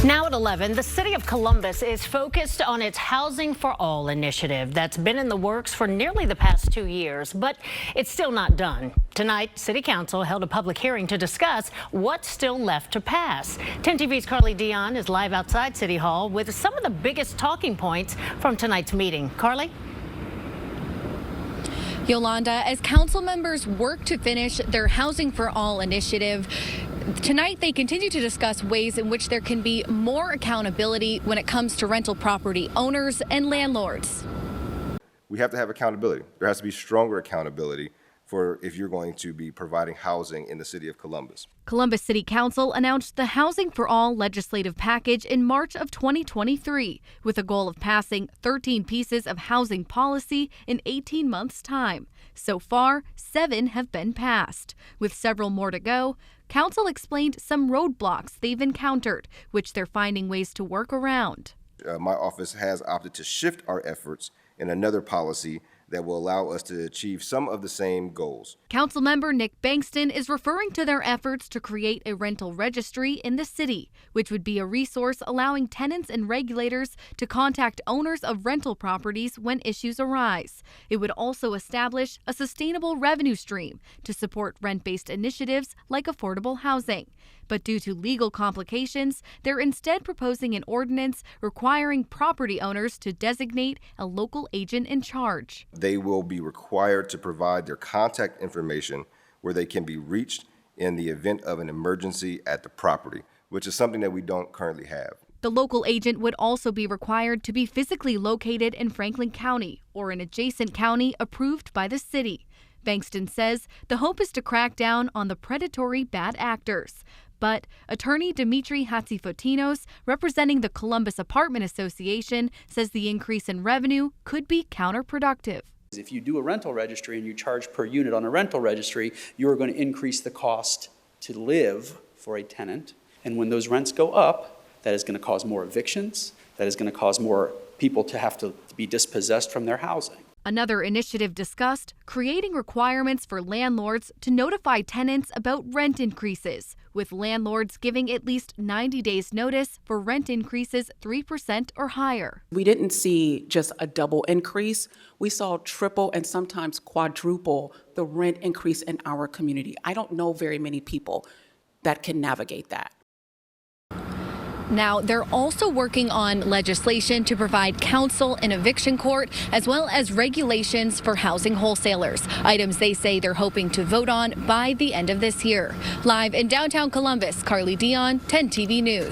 Now at 11, the city of Columbus is focused on its Housing for All initiative that's been in the works for nearly the past 2 years, but it's still not done. Tonight, City Council held a public hearing to discuss what's still left to pass. 10 TV's Carly Dion is live outside City Hall with some of the biggest talking points from tonight's meeting. Carly? Yolanda, as council members work to finish their Housing for All initiative, tonight they continue to discuss ways in which there can be more accountability when it comes to rental property owners and landlords. We have to have accountability. There has to be stronger accountability for if you're going to be providing housing in the city of Columbus. Columbus City Council announced the Housing for All legislative package in March of 2023, with a goal of passing 13 pieces of housing policy in 18 months' time. So far, 7 have been passed. With several more to go, Council explained some roadblocks they've encountered, which they're finding ways to work around. My office has opted to shift our efforts in another policy that will allow us to achieve some of the same goals. Councilmember Nick Bankston is referring to their efforts to create a rental registry in the city, which would be a resource allowing tenants and regulators to contact owners of rental properties when issues arise. It would also establish a sustainable revenue stream to support rent-based initiatives like affordable housing. But due to legal complications, they're instead proposing an ordinance requiring property owners to designate a local agent in charge. They will be required to provide their contact information where they can be reached in the event of an emergency at the property, which is something that we don't currently have. The local agent would also be required to be physically located in Franklin County or an adjacent county approved by the city. Bankston says the hope is to crack down on the predatory bad actors. But attorney Dimitri Hatzifotinos, representing the Columbus Apartment Association, says the increase in revenue could be counterproductive. If you do a rental registry and you charge per unit on a rental registry, you are going to increase the cost to live for a tenant. And when those rents go up, that is going to cause more evictions. That is going to cause more people to have to be dispossessed from their housing. Another initiative discussed creating requirements for landlords to notify tenants about rent increases, with landlords giving at least 90 days notice for rent increases 3% or higher. We didn't see just a double increase. We saw triple and sometimes quadruple the rent increase in our community. I don't know very many people that can navigate that. Now, they're also working on legislation to provide counsel in eviction court, as well as regulations for housing wholesalers, items they say they're hoping to vote on by the end of this year. Live in downtown Columbus, Carly Dion, 10 TV News.